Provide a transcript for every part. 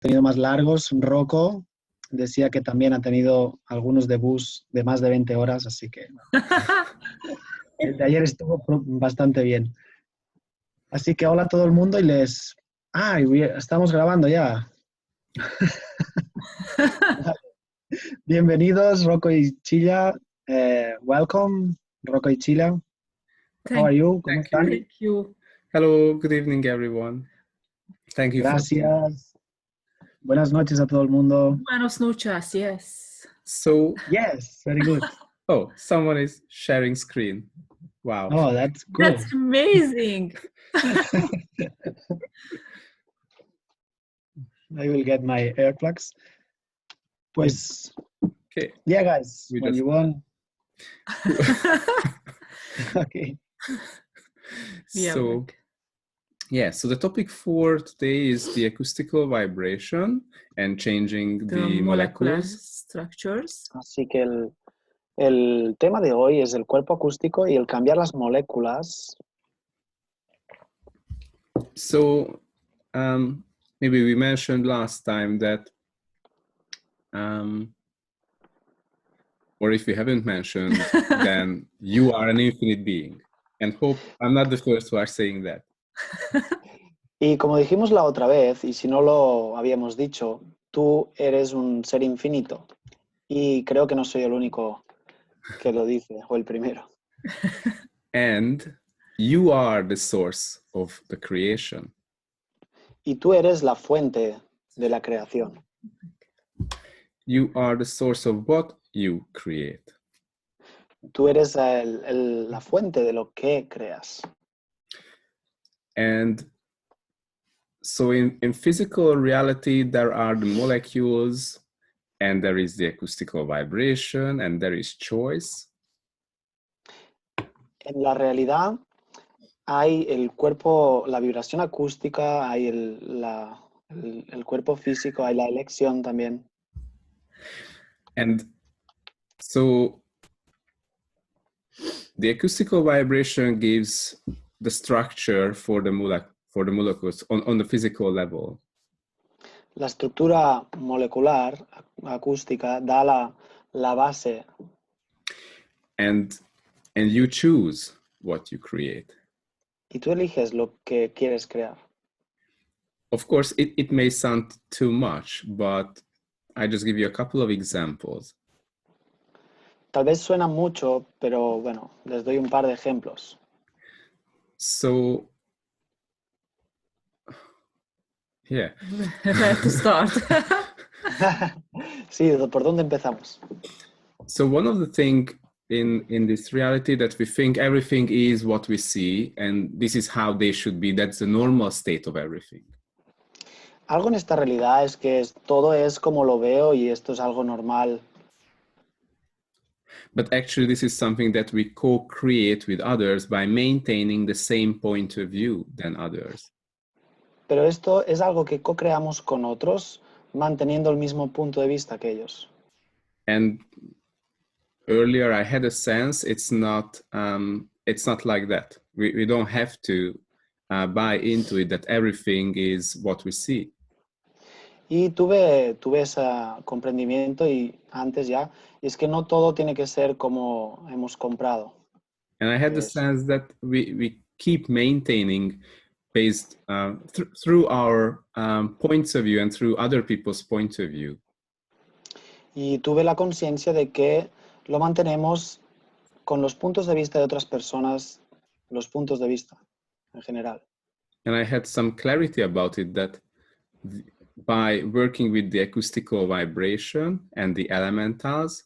tenido más largos. Rocco decía que también ha tenido algunos de bus de más de 20 horas, así que el de ayer estuvo bastante bien. Así que hola a todo el mundo y les... estamos grabando ya. Bienvenidos, Rocco y Csilla. Welcome, Rocco y Csilla. How are you? ¿Cómo están? Thank you. Hello, good evening, everyone. Thank you. Gracias. Buenas noches a todo el mundo. Buenas noches, yes. So, yes, very good. Oh, someone is sharing screen. Wow. Oh, that's good. That's amazing. I will get my earplugs. Pues, okay. Yeah, guys, when you want. Okay. So, so the topic for today is the acoustical vibration and changing the molecular structures. Así que el tema de hoy es el cuerpo acústico y el cambiar las moléculas. So, maybe we mentioned last time that, or if we haven't mentioned, then you are an infinite being. And hope I'm not the first who are saying that. Y como dijimos la otra vez, y si no lo habíamos dicho, tú eres un ser infinito. Y creo que no soy el único que lo dice, o el primero. And you are the source of the creation. Y tú eres la fuente de la creación. You are the source of what you create. Tú eres la fuente de lo que creas. And so in physical reality, there are the molecules, and there is the acoustical vibration, and there is choice. En la realidad hay el cuerpo, la vibración acústica, hay el cuerpo físico, hay la elección también. And so the acoustical vibration gives the structure for the molecules on the physical level. La estructura molecular acústica da la base. And you choose what you create. Y tú eliges lo que quieres crear. Of course, it may sound too much, but I just give you a couple of examples. Tal vez suena mucho, pero bueno, les doy un par de ejemplos. So, yeah. Where to start? Sí, ¿por dónde empezamos? So one of the things in this reality that we think everything is what we see, and this is how they should be. That's the normal state of everything. Algo en esta realidad es que todo es como lo veo y esto es algo normal. But actually, this is something that we co-create with others by maintaining the same point of view than others. Pero esto es algo que co-creamos con otros, manteniendo el mismo punto de vista que ellos. And earlier, I had a sense it's not like that. We don't have to buy into it that everything is what we see. Y tuve ese comprendimiento y antes ya, y es que no todo tiene que ser como hemos comprado. And I had the sense that we keep maintaining based through our points of view and through other people's point of view. Y tuve la conciencia de que lo mantenemos con los puntos de vista de otras personas, los puntos de vista en general. And I had some clarity about it that by working with the acoustical vibration and the elementals,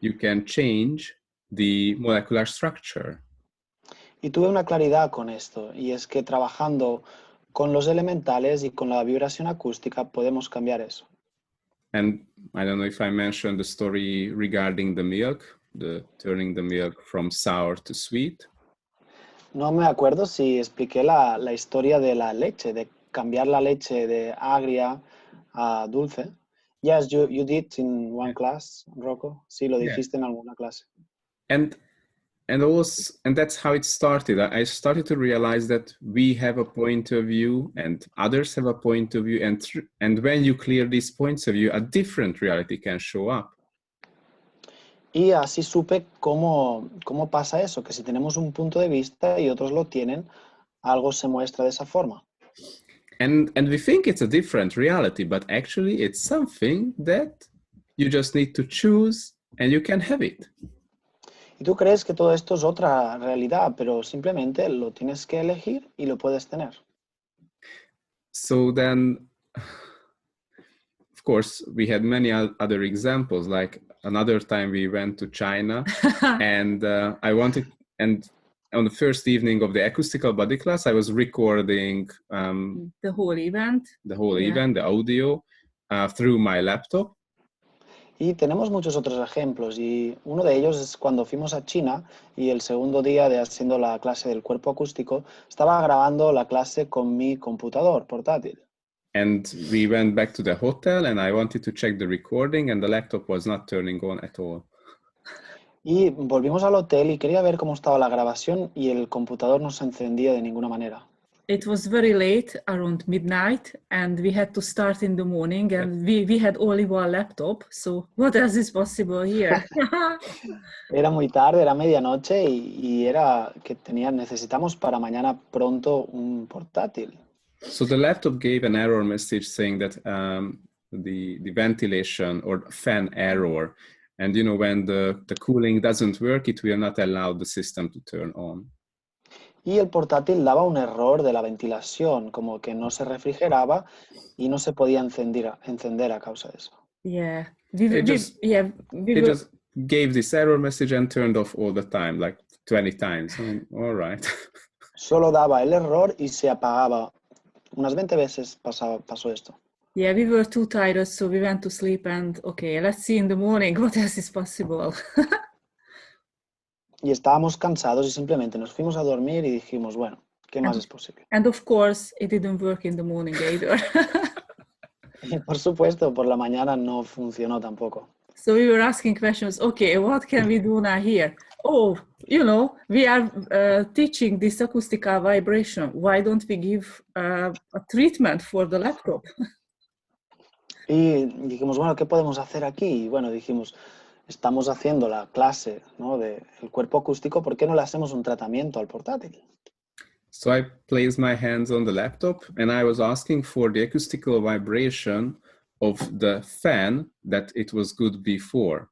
you can change the molecular structure. Y tuve una claridad con esto, y es que trabajando con los elementales y con la vibración acústica podemos cambiar eso. And I don't know if I mentioned the story regarding the milk, turning the milk from sour to sweet. No me acuerdo si expliqué la historia de la leche, de cambiar la leche de agria a dulce. Yes, you did in one class, Rocco. Sí, lo dijiste en alguna clase. And and that's how it started. I started to realize that we have a point of view and others have a point of view, and when you clear these points of view, a different reality can show up. Y así supe cómo pasa eso, que si tenemos un punto de vista y otros lo tienen, algo se muestra de esa forma. And we think it's a different reality, but actually it's something that you just need to choose and you can have it. Y tú crees que todo esto es otra realidad, pero simplemente lo tienes que elegir y lo puedes tener. So then, of course, we had many other examples. Like another time we went to China and and on the first evening of the acoustical body class, I was recording the whole event. The audio, through my laptop. Y tenemos muchos otros ejemplos, y uno de ellos es cuando fuimos a China y el segundo día de haciendo la clase del cuerpo acústico, estaba grabando la clase con mi computador portátil. And we went back to the hotel and I wanted to check the recording and the laptop was not turning on at all. Y volvimos al hotel y quería ver cómo estaba la grabación y el computador no se encendía de ninguna manera. It was very late, around midnight, and we had to start in the morning, and we had only one laptop, so what else is possible here? Era muy tarde, era medianoche y era que necesitamos para mañana pronto un portátil. So the laptop gave an error message saying that the ventilation or fan error, and you know, when the cooling doesn't work, it will not allow the system to turn on. Y el portátil daba un error de la ventilación, como que no se refrigeraba y no se podía encender a causa de eso. Yeah, It just gave this error message and turned off all the time, like 20 times. I mean, all right. Solo daba el error y se apagaba. Unas 20 veces pasó esto. Yeah, we were too tired, so we went to sleep and, okay, let's see in the morning what else is possible. Y estábamos cansados y simplemente nos fuimos a dormir y dijimos, bueno, ¿qué más es posible? And of course, it didn't work in the morning either. Y por supuesto, por la mañana no funcionó tampoco. So we were asking questions, okay, what can we do now here? Oh, you know, we are teaching this acoustical vibration. Why don't we give a treatment for the laptop? Y dijimos, bueno, ¿qué podemos hacer aquí? Y bueno, dijimos, estamos haciendo la clase, ¿no?, del cuerpo acústico, ¿por qué no le hacemos un tratamiento al portátil? So I placed my hands on the laptop and I was asking for the acoustical vibration of the fan that it was good before.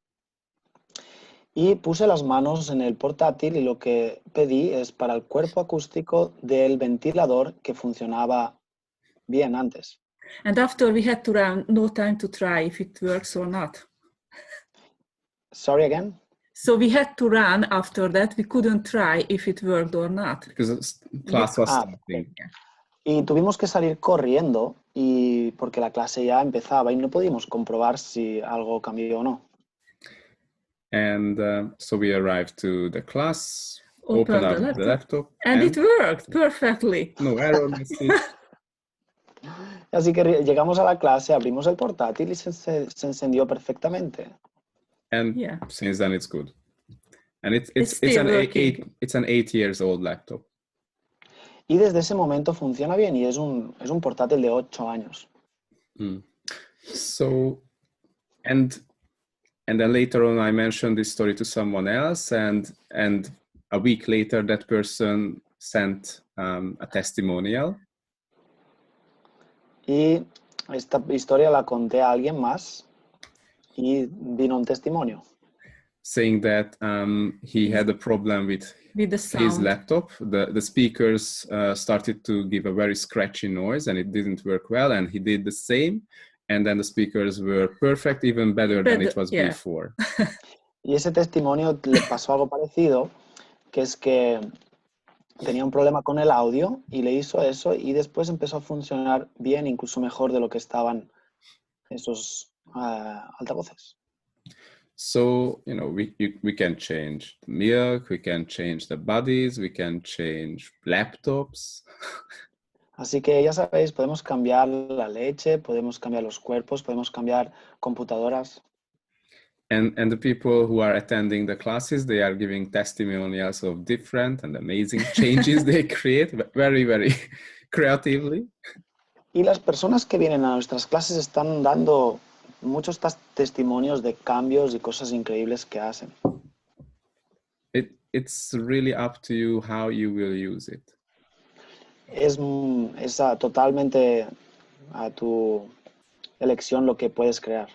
Y puse las manos en el portátil y lo que pedí es para el cuerpo acústico del ventilador que funcionaba bien antes. And after we had to run, no time to try if it works or not. Sorry again? So we had to run after that. We couldn't try if it worked or not. Because class was starting. Y tuvimos que salir corriendo porque la clase ya empezaba y no podíamos comprobar si algo cambió o no. And so we arrived to the class, opened up the laptop. And it worked perfectly. No error message. Así que llegamos a la clase, abrimos el portátil y se encendió perfectamente. And since then it's good. And it's an 8 years old laptop. Y desde ese momento funciona bien y es un portátil de 8 años. So, and then later on I mentioned this story to someone else and a week later that person sent a testimonial. Y esta historia la conté a alguien más y vino un testimonio. Saying that he had a problem with his laptop. The speakers started to give a very scratchy noise and it didn't work well, and he did the same, and then the speakers were perfect, even better than it was before. Y ese testimonio le pasó algo parecido, que es que tenía un problema con el audio y le hizo eso y después empezó a funcionar bien, incluso mejor de lo que estaban esos altavoces. So, you know, we can change the milk, we can change the bodies, we can change laptops. Así que ya sabéis, podemos cambiar la leche, podemos cambiar los cuerpos, podemos cambiar computadoras. And the people who are attending the classes, they are giving testimonials of different and amazing changes they create very, very creatively. Y las personas que vienen a nuestras clases están dando muchos testimonios de cambios y cosas increíbles que hacen. It's really up to you how you will use it. Es totalmente a tu elección lo que puedes crear.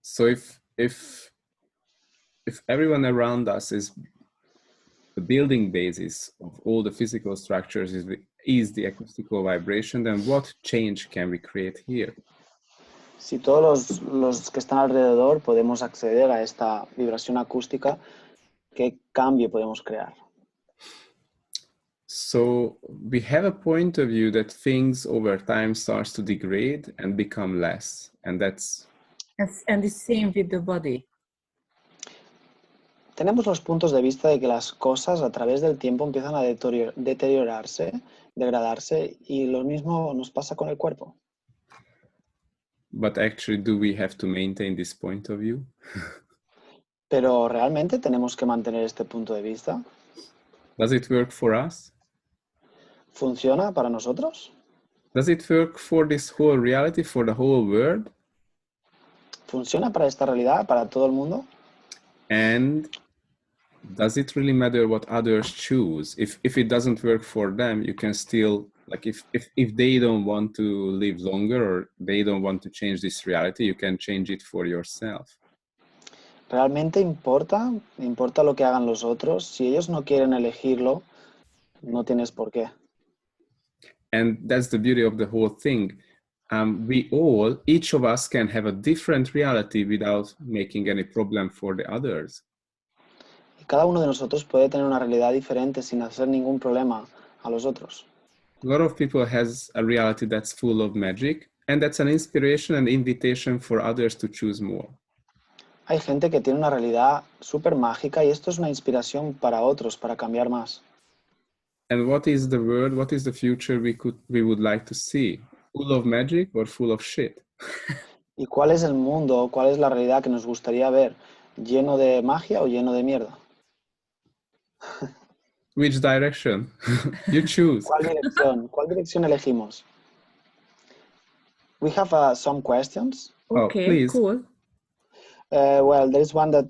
So if everyone around us is the building basis of all the physical structures is the acoustical vibration, then what change can we create here? Si todos los que están alrededor podemos acceder a esta vibración acústica, ¿qué cambio podemos crear? So we have a point of view that things over time starts to degrade and become less, and that's... And the same with the body. Tenemos los puntos de vista de que las cosas a través del tiempo empiezan a deteriorarse, degradarse, y lo mismo nos pasa con el cuerpo. But actually, do we have to maintain this point of view? Pero ¿realmente tenemos que mantener este punto de vista? Does it work for us? ¿Funciona para nosotros? Does it work for this whole reality, for the whole world? ¿Funciona para esta realidad, para todo el mundo? And does it really matter what others choose? If it doesn't work for them, you can still, like if they don't want to live longer or they don't want to change this reality, you can change it for yourself. ¿Realmente importa? ¿Importa lo que hagan los otros? Si ellos no quieren elegirlo, no tienes por qué. And that's the beauty of the whole thing. Each of us can have a different reality without making any problem for the others. Y cada uno de nosotros puede tener una realidad diferente sin hacer ningún problema a los otros. A lot of people has a reality that's full of magic, and that's an inspiration and invitation for others to choose more. Hay gente que tiene una realidad súper mágica y esto es una inspiración para otros, para cambiar más. And what is the world, what is the future we would like to see? Full of magic or full of shit? ¿Y cuál es el mundo, cuál es la realidad que nos gustaría ver? ¿Lleno de magia o lleno de mierda? Which direction? You choose. ¿Cuál dirección elegimos? We have some questions. Okay, please. cool. Well, there is one that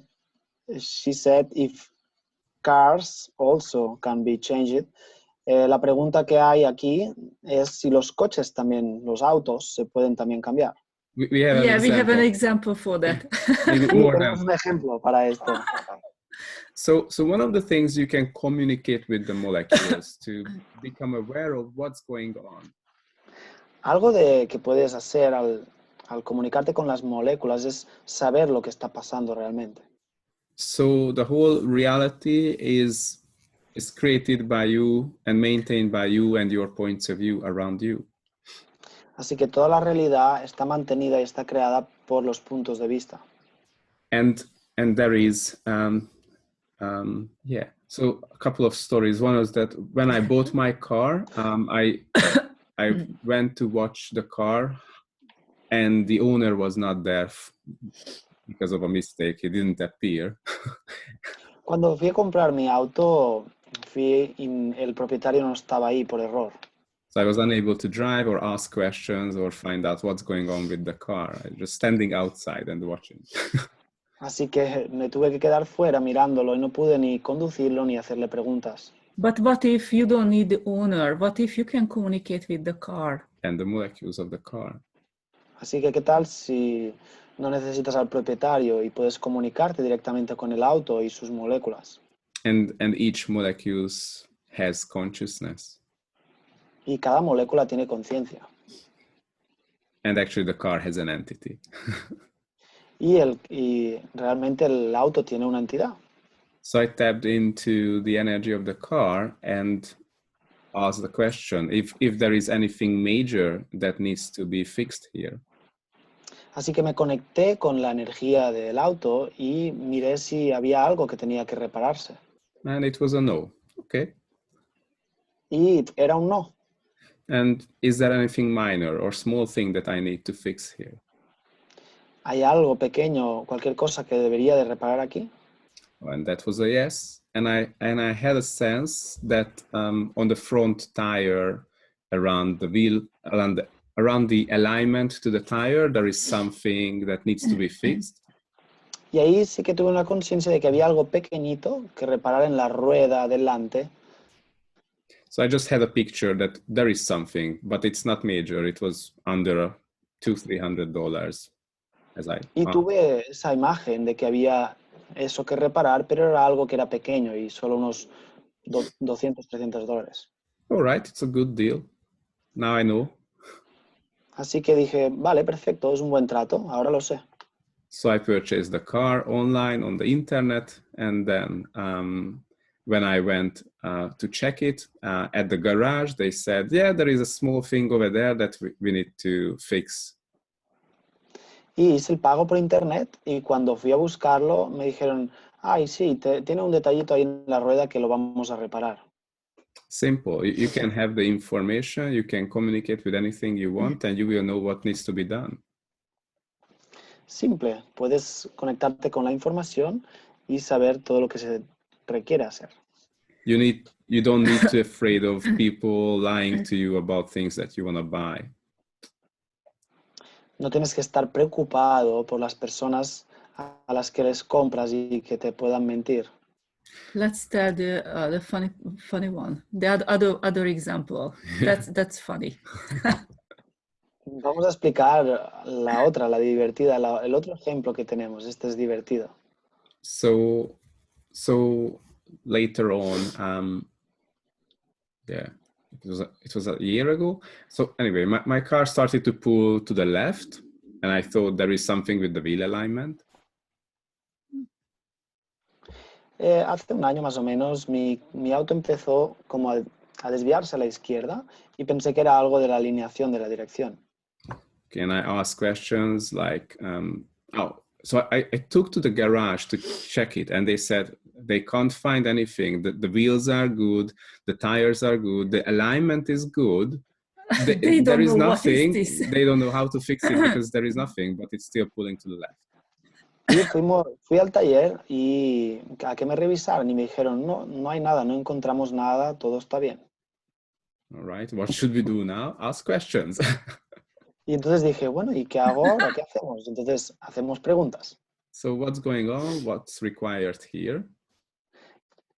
she said if cars also can be changed. La pregunta que hay aquí es si los coches también, los autos, se pueden también cambiar. We have an example for that. Maybe Sí, more tenemos un ejemplo para esto. So one of the things you can communicate with the molecules to become aware of what's going on. Algo que puedes hacer al comunicarte con las moléculas es saber lo que está pasando realmente. So the whole reality is created by you and maintained by you and your points of view around you. Así que toda la realidad está mantenida y está creada por los puntos de vista. And there is so a couple of stories. One was that when I bought my car, I went to watch the car and the owner was not there because of a mistake. He didn't appear. Cuando fui a comprar mi auto, el propietario no estaba ahí por error. So I was unable to drive or ask questions or find out what's going on with the car. I was just standing outside and watching. Así que me tuve que quedar fuera mirándolo y no pude ni conducirlo ni hacerle preguntas. But what if you don't need the owner? What if you can communicate with the car? And the molecules of the car. Así que, ¿qué tal si no necesitas al propietario y puedes comunicarte directamente con el auto y sus moléculas? And each molecule has consciousness. Y cada molécula tiene conciencia. And actually the car has an entity. Y realmente el auto tiene una entidad. So I tapped into the energy of the car and asked the question if there is anything major that needs to be fixed here. Así que me conecté con la energía del auto y miré si había algo que tenía que repararse. And it was a no. Okay. Y era un no. And is there anything minor or small thing that I need to fix here? ¿hay algo pequeño, cualquier cosa que debería de reparar aquí? And that was a yes. And I had a sense that on the front tire, around the wheel, around the alignment to the tire, there is something that needs to be fixed. Y ahí sí que tuve una conciencia de que había algo pequeñito que reparar en la rueda delante. So I just had a picture that there is something, but it's not major. It was under $200-300. Y tuve esa imagen de que había eso que reparar, pero era algo que era pequeño y solo unos $200-300. All right, it's a good deal. Now I know. Así que dije, vale, perfecto, es un buen trato, ahora lo sé. So I purchased the car online on the internet, and then when I went to check it at the garage, they said, yeah, there is a small thing over there that we need to fix. Y hice el pago por internet y cuando fui a buscarlo me dijeron, ay, sí, tiene un detallito ahí en la rueda que lo vamos a reparar. Simple. You can have the information, you can communicate with anything you want, and you will know what needs to be done. Simple, puedes conectarte con la información y saber todo lo que se requiere hacer. You don't need to be afraid of people lying to you about things that you want to buy. No tienes que estar preocupado por las personas a las que les compras y que te puedan mentir. Let's tell the funny one. The other example. That's funny. Vamos a explicar la otra, la divertida, el otro ejemplo que tenemos. Este es divertido. So later on, yeah, it was a year ago. So anyway, my car started to pull to the left, and I thought there is something with the wheel alignment. Hace un año más o menos mi auto empezó como a desviarse a la izquierda y pensé que era algo de la alineación de la dirección. Okay, and I asked questions like, so I took to the garage to check it, and they said they can't find anything. The wheels are good, the tires are good, the alignment is good. There is nothing. They don't know how to fix it because there is nothing, but it's still pulling to the left. Y fui al taller y a que me revisaran y me dijeron, no hay nada, no encontramos nada, todo está bien. All right, what should we do now? Ask questions. Y entonces dije, bueno, ¿y qué hago ahora? ¿Qué hacemos? Entonces hacemos preguntas. So what's going on? What's required here?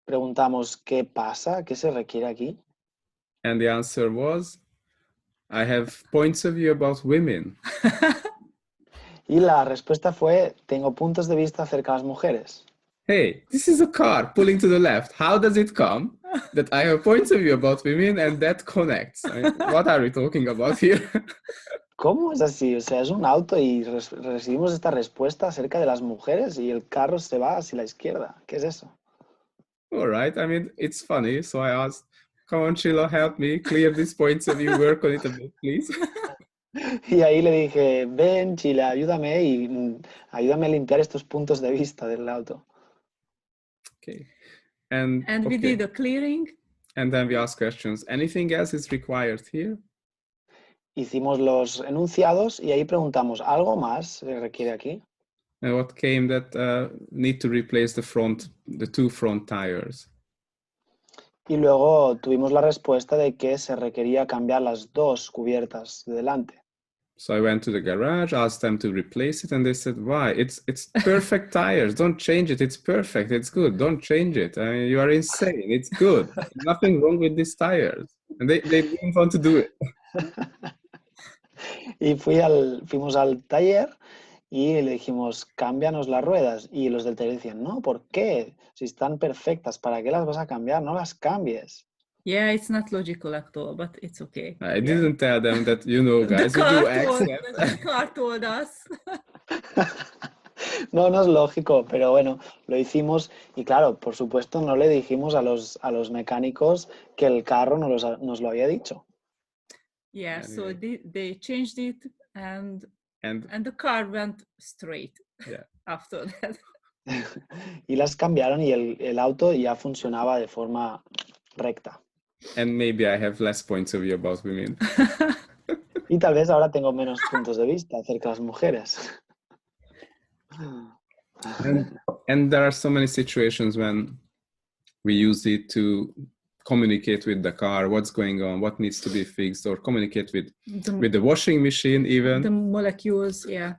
Preguntamos, ¿qué pasa? ¿Qué se requiere aquí? And the answer was, I have points of view about women. Y la respuesta fue, tengo puntos de vista acerca de las mujeres. Hey, this is a car pulling to the left. How does it come that I have points of view about women and that connects? I mean, what are we talking about here? ¿Cómo es así? O sea, es un auto y recibimos esta respuesta acerca de las mujeres y el carro se va hacia la izquierda. ¿Qué es eso? All right, I mean, it's funny. So I asked, come on, Csilla, help me clear these points of view, work on it a bit, please. Y ahí le dije, ven, Csilla, ayúdame y ayúdame a limpiar estos puntos de vista del auto. Okay. And we did a clearing. And then we asked questions. Anything else is required here? Hicimos los enunciados y ahí preguntamos, ¿algo más se requiere aquí? And what came that need to replace the two front tires. Y luego tuvimos la respuesta de que se requería cambiar las dos cubiertas de delante. So I went to the garage, asked them to replace it, and they said, "Why? It's perfect tires. Don't change it. It's perfect. It's good. Don't change it. I mean, you are insane. It's good. There's nothing wrong with these tires." And they didn't want to do it. Y fuimos al taller y le dijimos, cámbianos las ruedas. Y los del taller decían, no, ¿por qué? Si están perfectas, ¿para qué las vas a cambiar? No las cambies. Yeah, it's not logical at all, but it's okay. I didn't tell them that, guys, we do accept. The car told us. No es lógico, pero bueno, lo hicimos y claro, por supuesto no le dijimos a los mecánicos que el carro nos lo había dicho. Yeah, so they changed it and the car went straight after that. Y las cambiaron y el auto ya funcionaba de forma recta. And maybe I have less points of view about women. Y tal vez ahora tengo menos puntos de vista acerca de las mujeres. And there are so many situations when we use it to communicate with the car, what's going on, what needs to be fixed, or communicate with the washing machine even. The molecules, yeah.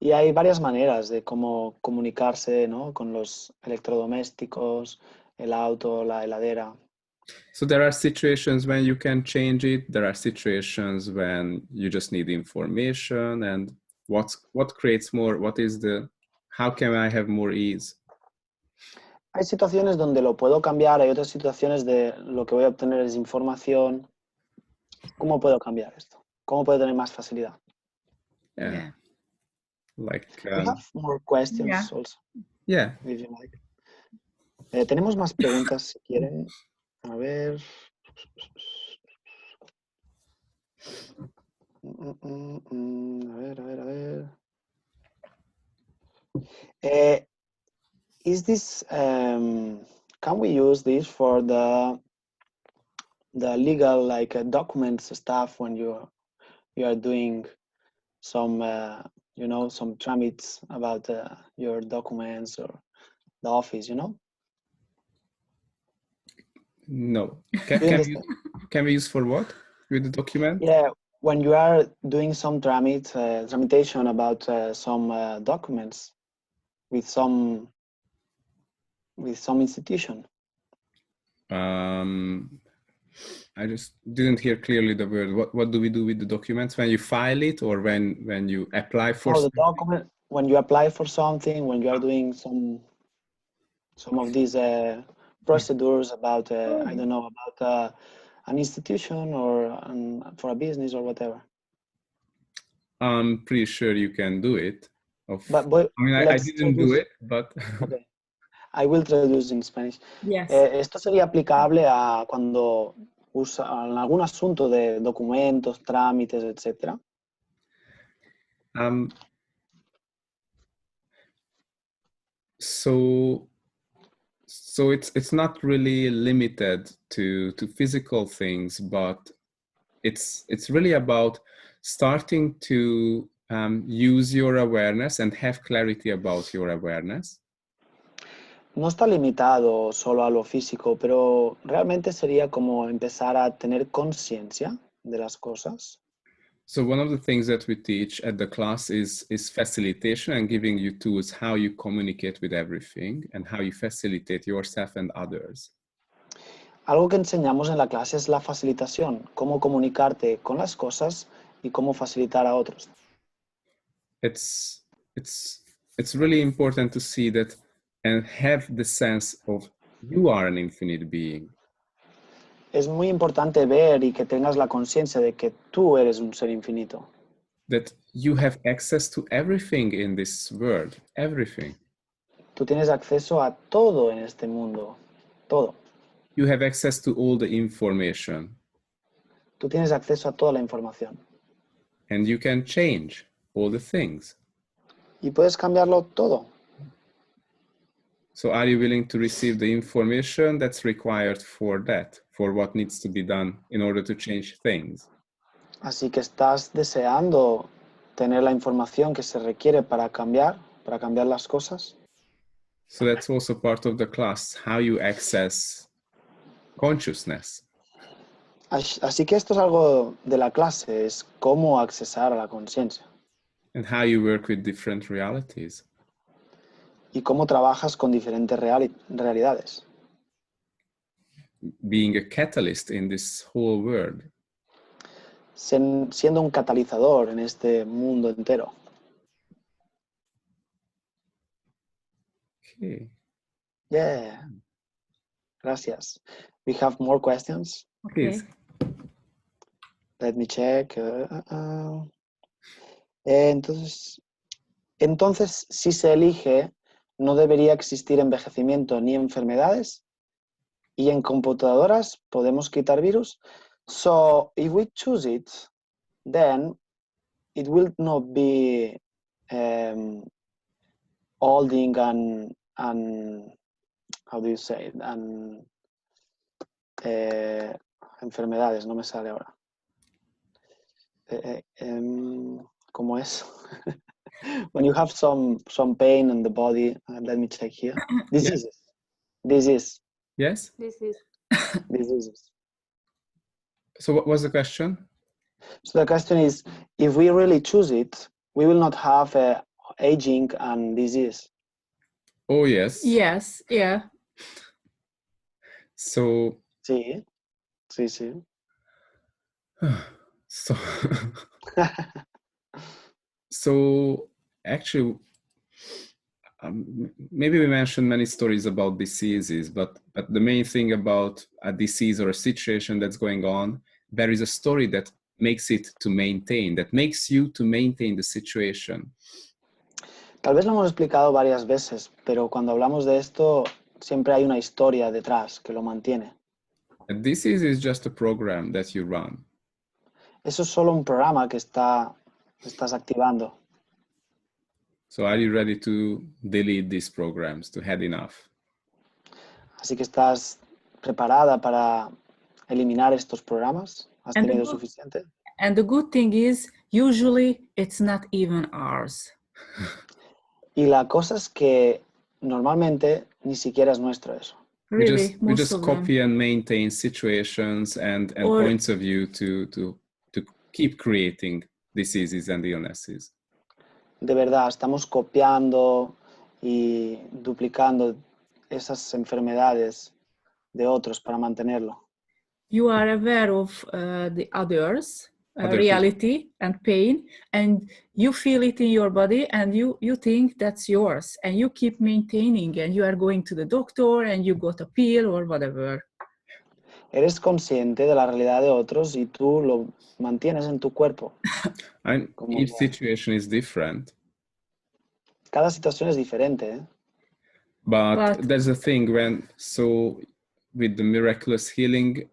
Y hay varias maneras de cómo comunicarse, ¿no? Con los electrodomésticos, el auto, la heladera. So there are situations when you can change it. There are situations when you just need information. And what creates more? How can I have more ease? Hay situaciones donde lo puedo cambiar, hay otras situaciones de lo que voy a obtener es información. ¿Cómo puedo cambiar esto? ¿Cómo puedo tener más facilidad? Yeah. Like We have more questions Yeah. also. Yeah. If you like. Tenemos más preguntas si quieren. A ver. A ver. Is this, can we use this for the legal, like documents stuff when you are doing some, some tramits about your documents or the office, No. Can we use for what? With the document? Yeah, when you are doing some tramitation about some documents with some institution. I just didn't hear clearly the word. What do we do with the documents when you file it, or when you apply for the something? document, when you apply for something, when you are doing some of these procedures about I don't know, about an institution or for a business or whatever. I'm pretty sure you can do it. But I mean, I didn't do it, but okay. I will traduce in Spanish. Yes. Esto sería aplicable a cuando en algún asunto de documentos, trámites, etcétera. So it's not really limited to physical things, but it's really about starting to use your awareness and have clarity about your awareness. No está limitado solo a lo físico, pero realmente sería como empezar a tener conciencia de las cosas. So one of the things that we teach at the class is facilitation and giving you tools how you communicate with everything and how you facilitate yourself and others. Algo que enseñamos en la clase es la facilitación, cómo comunicarte con las cosas y cómo facilitar a otros. It's really important to see that and have the sense of you are an infinite being. Es muy importante ver y que tengas la conciencia de que tú eres un ser infinito. That you have access to everything in this world, everything. Tú tienes acceso a todo en este mundo, todo. You have access to all the information. Tú tienes acceso a toda la información. And you can change all the things. Y puedes cambiarlo todo. So are you willing to receive the information that's required for that, for what needs to be done in order to change things? Así que estás deseando tener la información que se requiere para cambiar las cosas. So that's also part of the class, how you access consciousness. Así que esto es algo de la clase, es cómo accesar a la conciencia. And how you work with different realities. Y cómo trabajas con diferentes realidades. Being a catalyst in this whole world. Siendo un catalizador en este mundo entero. Okay. Yeah. Gracias. We have more questions. Okay. Please. Let me check. Entonces, si se elige, no debería existir envejecimiento ni enfermedades. Y en computadoras podemos quitar virus. So, if we choose it, then it will not be holding and how do you say it? And enfermedades, no me sale ahora. ¿Cómo es? When you have some pain in the body, let me check here. Diseases. Disease. Yes? Diseases. So what was the question? So the question is, if we really choose it, we will not have aging and disease. Oh, yes. Yes, yeah. So, Sí, sí, sí. so, so actually, maybe we mentioned many stories about diseases, but the main thing about a disease or a situation that's going on, there is a story that makes it to maintain, that makes you to maintain the situation. Tal vez lo hemos explicado varias veces, pero cuando hablamos de esto, siempre hay una historia detrás que lo mantiene. A disease is just a program that you run. Eso es solo un programa que estás activando. So are you ready to delete these programs, to had enough? Así que estás preparada para eliminar estos programas. ¿Has tenido suficiente? And the good thing is, usually it's not even ours. Y la cosa es que normalmente ni siquiera es nuestro eso. Really, we just copy and maintain situations and points of view to keep creating diseases and illnesses. De verdad, estamos copiando y duplicando esas enfermedades de otros para mantenerlo. You are aware of the others, reality and pain, and you feel it in your body, and you think that's yours, and you keep maintaining, and you are going to the doctor, and you got a pill or whatever. Eres consciente de la realidad de otros y tú lo mantienes en tu cuerpo. Each situation is different. Cada situación es diferente, ¿eh? But there's a thing with the miraculous healing,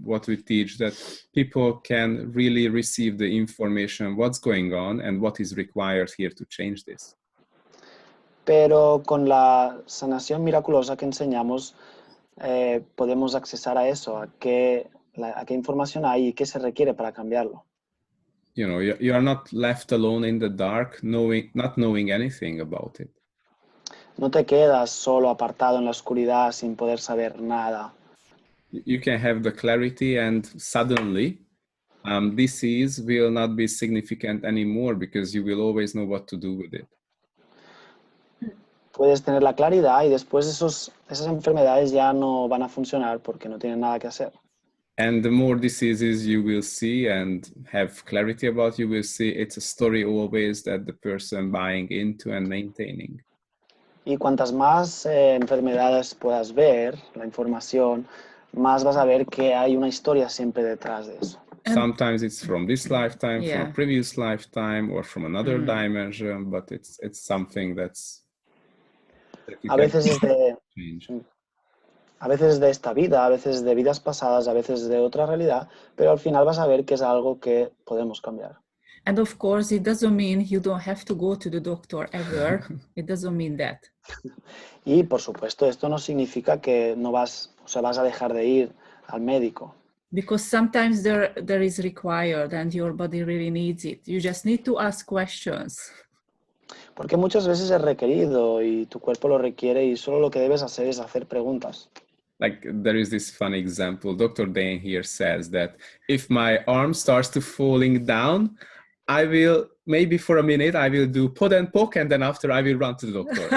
what we teach, that people can really receive the information, what's going on and what is required here to change this. Pero con la sanación miraculosa que enseñamos, podemos accesar a eso, a qué información hay y qué se requiere para cambiarlo. You know, you are not left alone in the dark, not knowing anything about it. No te quedas solo apartado en la oscuridad sin poder saber nada. You can have the clarity and suddenly disease will not be significant anymore because you will always know what to do with it. Puedes tener la claridad y después esas enfermedades ya no van a funcionar porque no tienen nada que hacer. And the more diseases you will see and have clarity about, you will see it's a story always that the person buying into and maintaining. Y cuantas más enfermedades puedas ver, la información, más vas a ver que hay una historia siempre detrás de eso. Sometimes it's from this lifetime, from a previous lifetime, or from another dimension, but it's something that a veces es de esta vida, a veces de vidas pasadas, a veces de otra realidad, pero al final vas a ver que es algo que podemos cambiar. And of course, it doesn't mean you don't have to go to the doctor ever. It doesn't mean that. Y por supuesto, esto no significa que no vas a dejar de ir al médico. Because sometimes there is required and your body really needs it. You just need to ask questions. Porque muchas veces es requerido y tu cuerpo lo requiere y solo lo que debes hacer es hacer preguntas. Like there is this funny example. Dr. Dane here says that if my arm starts to falling down, I will, maybe for a minute, I will do pod and poke, and then after I will run to the doctor.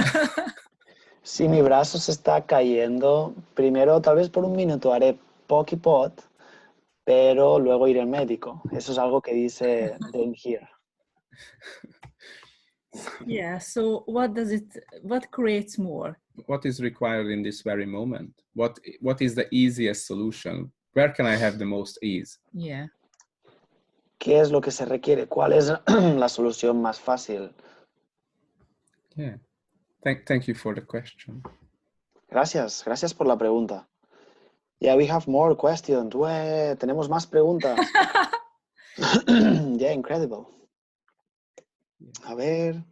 Si mi brazo se está cayendo, primero tal vez por un minuto haré poke y pod, pero luego iré al médico. Eso es algo que dice Dane here. Yeah, so what creates more? What is required in this very moment? What is the easiest solution? Where can I have the most ease? Yeah. ¿Qué es lo que se requiere? ¿Cuál es la solución más fácil? Yeah. Thank you for the question. Gracias por la pregunta. Yeah, we have more questions. Tenemos más preguntas. Yeah, incredible. A ver.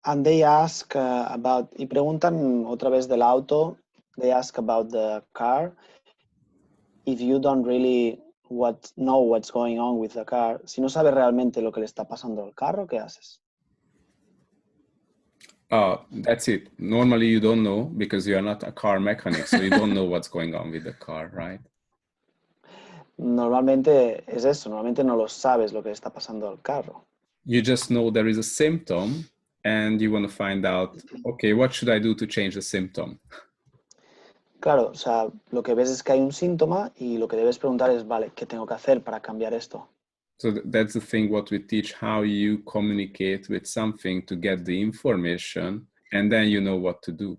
And they ask about, y preguntan otra vez del auto, they ask about the car. If you don't really know what's going on with the car, si no sabes realmente lo que le está pasando al carro, ¿qué haces? That's it. Normally you don't know because you are not a car mechanic, so you don't know what's going on with the car, right? Normalmente es eso, normalmente no lo sabes lo que le está pasando al carro. You just know there is a symptom and you want to find out, okay, what should I do to change the symptom? Claro, o sea, lo que ves es que hay un síntoma y lo que debes preguntar es, vale, ¿qué tengo que hacer para cambiar esto? So that's the thing what we teach, how you communicate with something to get the information and then you know what to do.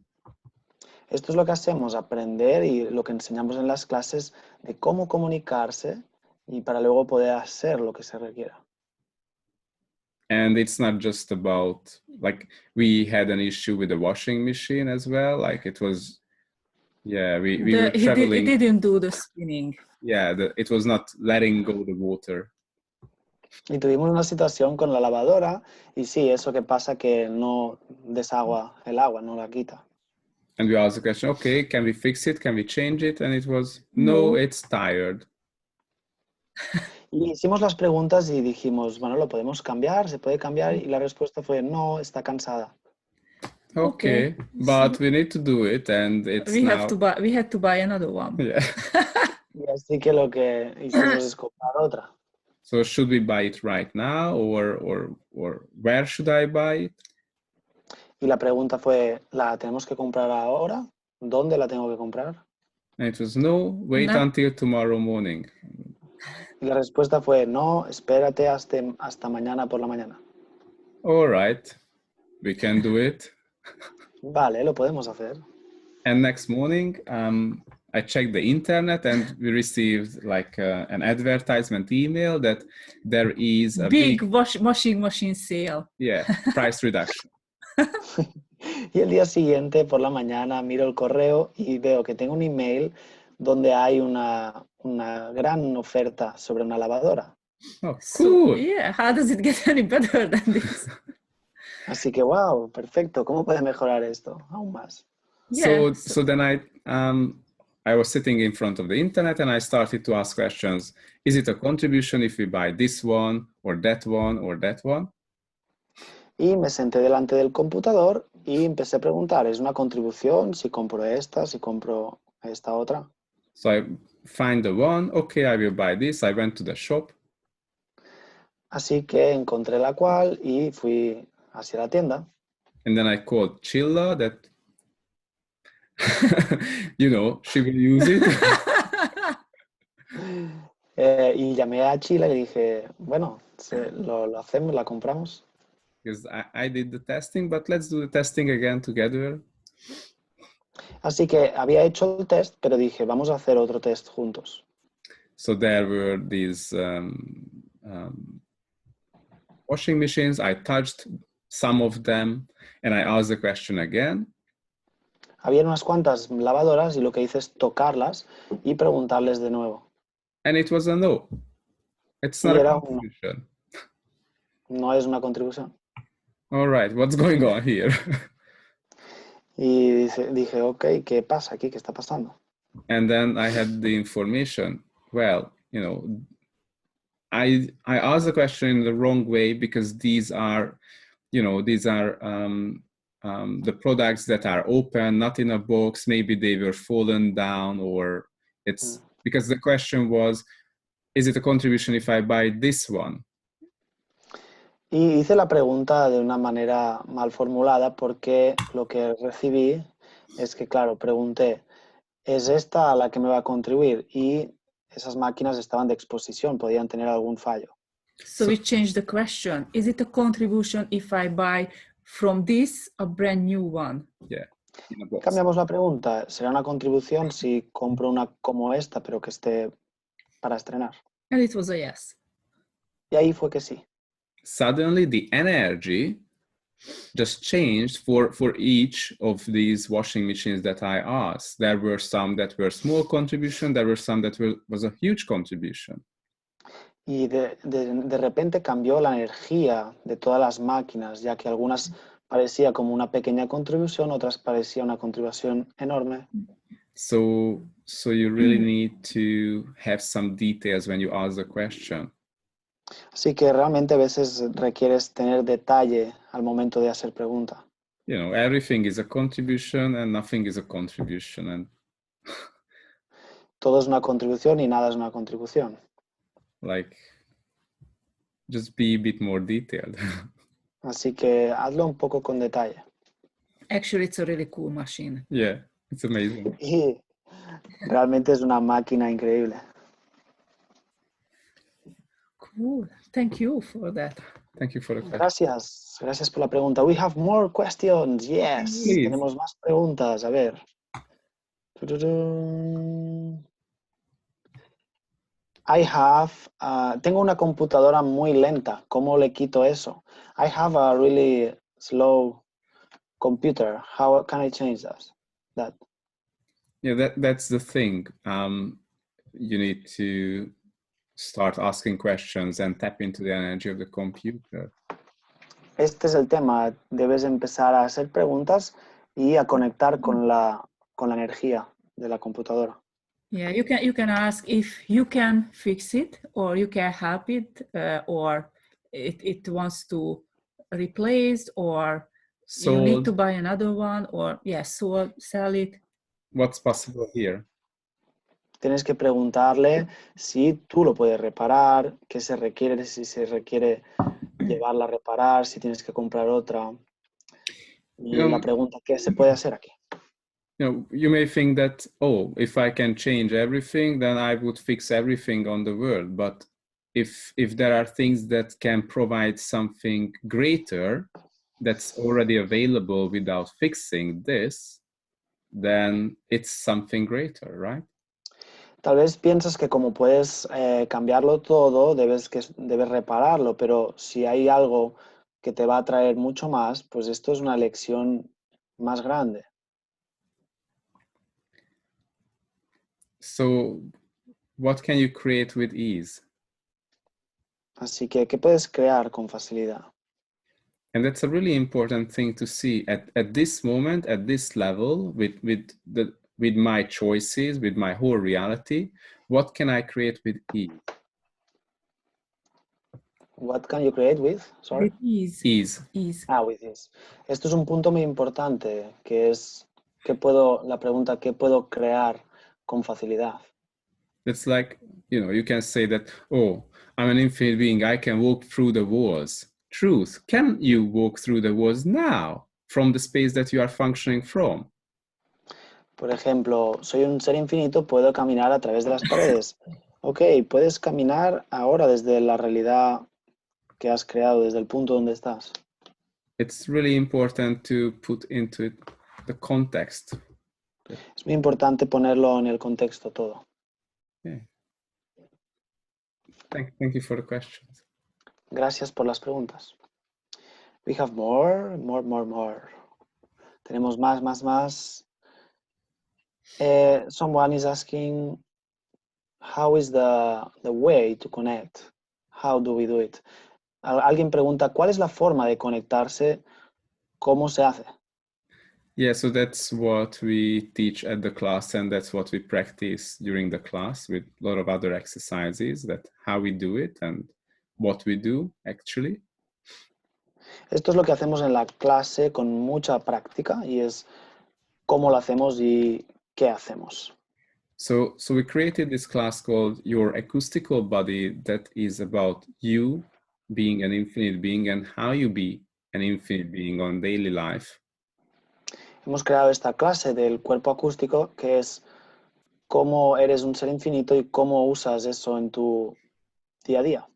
Esto es lo que hacemos, aprender y lo que enseñamos en las clases de cómo comunicarse y para luego poder hacer lo que se requiera. And it's not just about, like, we had an issue with the washing machine as well. Like it was, yeah, we were traveling. It didn't do the spinning. Yeah, it was not letting go the water. Y tuvimos una situación con la lavadora y sí, eso que pasa que no desagua el agua, no la quita. And we asked the question, okay, can we fix it? Can we change it? And it was, no, it's tired. Y hicimos las preguntas y dijimos, bueno, ¿lo podemos cambiar? ¿Se puede cambiar? Y la respuesta fue, no, está cansada. Okay, but we need to do it and it's we had to buy another one. Yeah. Y así que lo que hicimos es comprar otra. So should we buy it right now or where should I buy it? Y la pregunta fue, ¿la tenemos que comprar ahora? ¿Dónde la tengo que comprar? And it was, no, wait until tomorrow morning. Y la respuesta fue, no, espérate hasta mañana por la mañana. All right, we can do it. Vale, lo podemos hacer. And next morning, I checked the internet and we received like an advertisement email that there is a big washing machine sale. Yeah, price reduction. Y el día siguiente por la mañana miro el correo y veo que tengo un email donde hay una gran oferta sobre una lavadora. Oh, cool. So, yeah, how does it get any better than this? Así que, wow, perfecto. ¿Cómo puede mejorar esto? Aún más. Yeah. So then I was sitting in front of the internet and I started to ask questions. Is it a contribution if we buy this one or that one or that one? Y me senté delante del computador y empecé a preguntar, ¿es una contribución si compro esta, si compro esta otra? So I find the one, okay, I will buy this. I went to the shop. Así que encontré la cual y fui hacia la tienda. And then I called Csilla that, you know, she will use it. Y llamé a Chila y le dije, bueno, lo hacemos, la compramos. Because I did the testing, but let's do the testing again together. Así que había hecho el test, pero dije, vamos a hacer otro test juntos. So there were these washing machines. I touched some of them and I asked the question again. Había unas cuantas lavadoras y lo que hice es tocarlas y preguntarles de nuevo. And it was a no. It's not a contribution. No es una contribución. All right, what's going on here? Y dije, ok, ¿qué pasa aquí? ¿Qué está pasando? And then I had the information. Well, you know, I asked the question in the wrong way because these are, you know, the products that are open, not in a box. Maybe they were fallen down, or it's because the question was, is it a contribution if I buy this one? Y hice la pregunta de una manera mal formulada porque lo que recibí es que, claro, pregunté, ¿es esta a la que me va a contribuir? Y esas máquinas estaban de exposición, podían tener algún fallo. So we changed the question. Is it a contribution if I buy from this a brand new one? Yeah. Cambiamos la pregunta. ¿Será una contribución si compro una como esta, pero que esté para estrenar? And it was a yes. Y ahí fue que sí. Suddenly the energy just changed for each of these washing machines that I asked. There were some that were small contribution, there were some that was a huge contribution. Y de repente cambió la energía de todas las máquinas, ya que algunas parecía como una pequeña contribución, otras parecía una contribución enorme. So So you really need to have some details when you ask the question. Así que realmente a veces requieres tener detalle al momento de hacer pregunta. You know, everything is a contribution and nothing is a contribution. And Todo es una contribución y nada es una contribución. like, just be a bit more detailed. Así que hazlo un poco con detalle. Actually, it's a really cool machine. Yeah, it's amazing. Y realmente es una máquina increíble. Cool. Thank you for that. Thank you for the question. Gracias. Gracias por la pregunta. We have more questions. Yes. Please. Tenemos más preguntas. A ver. Tengo una computadora muy lenta. ¿Cómo le quito eso? I have a really slow computer. How can I change that? Yeah, that's the thing. You need to start asking questions and tap into the energy of the computer. Este es el tema. Debes empezar a hacer preguntas y a conectar con la energía de la computadora. Yeah, you can ask if you can fix it, or you can help it, or it wants to replace, or you need to buy another one, or sell it. What's possible here? Tienes que preguntarle si tú lo puedes reparar, qué se requiere, si se requiere llevarla a reparar, si tienes que comprar otra. Y la pregunta, ¿qué se puede hacer aquí? You know, you may think that, oh, if I can change everything, then I would fix everything on the world. But if there are things that can provide something greater that's already available without fixing this, then it's something greater, right? Tal vez piensas que como puedes cambiarlo todo, debes repararlo, pero si hay algo que te va a traer mucho más, pues esto es una lección más grande. So what can you create with ease? Así que, ¿qué puedes crear con facilidad? And that's a really important thing to see at this moment, at this level, with my choices, with my whole reality. What can I create with ease? What can you create with? Sorry. With ease. Ease. Ease. With ease. Esto es un punto muy importante, que es la pregunta, ¿qué puedo crear con facilidad? It's like, you know, you can say that, oh, I'm an infinite being, I can walk through the walls. Truth, can you walk through the walls now from the space that you are functioning from? Por ejemplo, soy un ser infinito, puedo caminar a través de las paredes. Ok, puedes caminar ahora desde la realidad que has creado, desde el punto donde estás. It's really important to put into it the context. Es muy importante ponerlo en el contexto todo. Yeah. Thank you for the questions. Gracias por las preguntas. We have more. Tenemos más. Someone is asking, how is the way to connect? How do we do it? Alguien pregunta, ¿cuál es la forma de conectarse? ¿Cómo se hace? Yeah, so that's what we teach at the class, and that's what we practice during the class with a lot of other exercises, that how we do it and what we do actually. Esto es lo que hacemos en la clase con mucha práctica, y es cómo lo hacemos y qué hacemos. So we created this class called Your Acoustical Body, that is about you being an infinite being and how you be an infinite being on daily life. Hemos creado esta clase del cuerpo acústico, que es cómo eres un ser infinito y cómo usas eso en tu día a día.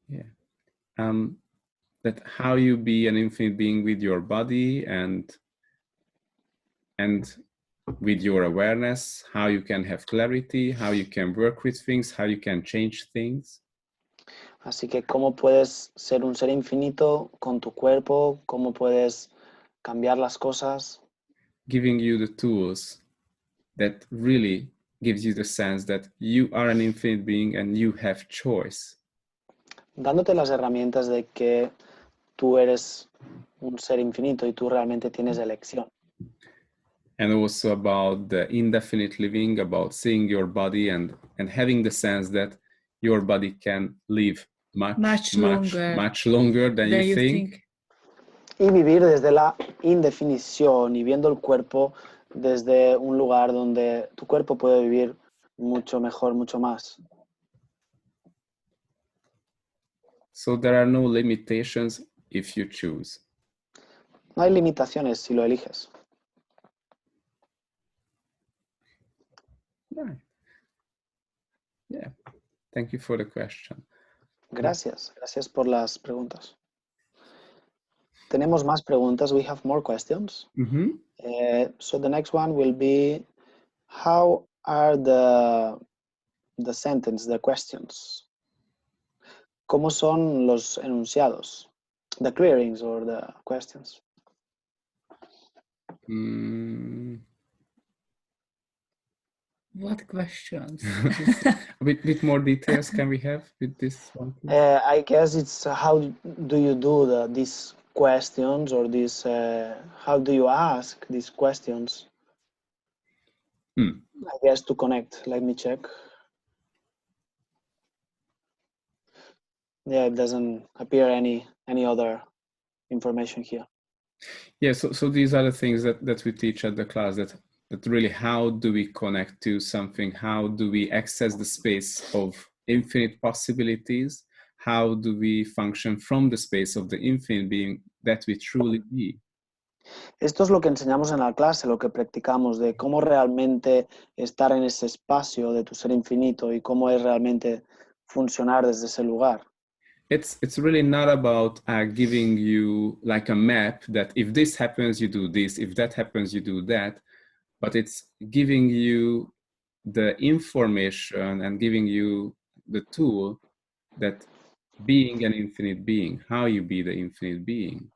Yeah. That how you be an infinite being with your body and with your awareness, how you can have clarity, how you can work with things, how you can change things. Así que cómo puedes ser un ser infinito con tu cuerpo, cómo puedes cambiar las cosas. Giving you the tools that really gives you the sense that you are an infinite being and you have choice. Dándote las herramientas de que tú eres un ser infinito y tú realmente tienes elección. and also about the indefinite living, about seeing your body and having the sense that your body can live much longer than you think. Y vivir desde la indefinición y viendo el cuerpo desde un lugar donde tu cuerpo puede vivir mucho mejor, mucho más. So there are no limitations if you choose. No hay limitaciones si lo eliges. Right. Yeah. Thank you for the question. Gracias por las preguntas. Tenemos más preguntas. We have more questions. Mm-hmm. So the next one will be, how are the sentence, the questions? ¿Cómo son los enunciados? The queries or the questions? What questions? A bit more details can we have with this one? I guess it's how do you do these questions, or this, how do you ask these questions? I guess to connect. Let me check. Yeah, it doesn't appear any other information here. Yeah, so these are the things that we teach at the class, that really, how do we connect to something? How do we access the space of infinite possibilities? How do we function from the space of the infinite being that we truly be? Esto es lo que enseñamos en la clase, lo que practicamos, de cómo realmente estar en ese espacio de tu ser infinito y cómo es realmente funcionar desde ese lugar. It's really not about giving you like a map that if this happens, you do this, if that happens, you do that, but it's giving you the information and giving you the tool that being an infinite being, how you be the infinite being.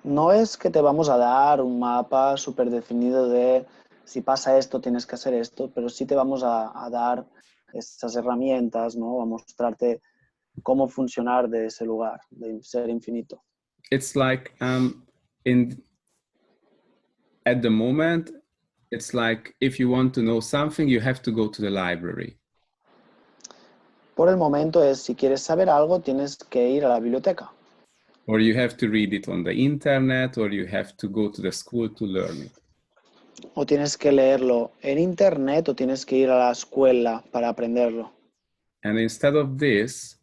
No es que te vamos a dar un mapa súper definido de si pasa esto, tienes que hacer esto, pero sí te vamos a dar esas herramientas, ¿no? A mostrarte cómo funcionar de ese lugar, de ser infinito. It's like at the moment, it's like if you want to know something, you have to go to the library. Por el momento es, si quieres saber algo, tienes que ir a la biblioteca. Or you have to read it on the internet, or you have to go to the school to learn it. O tienes que leerlo en internet, o tienes que ir a la escuela para aprenderlo. And instead of this,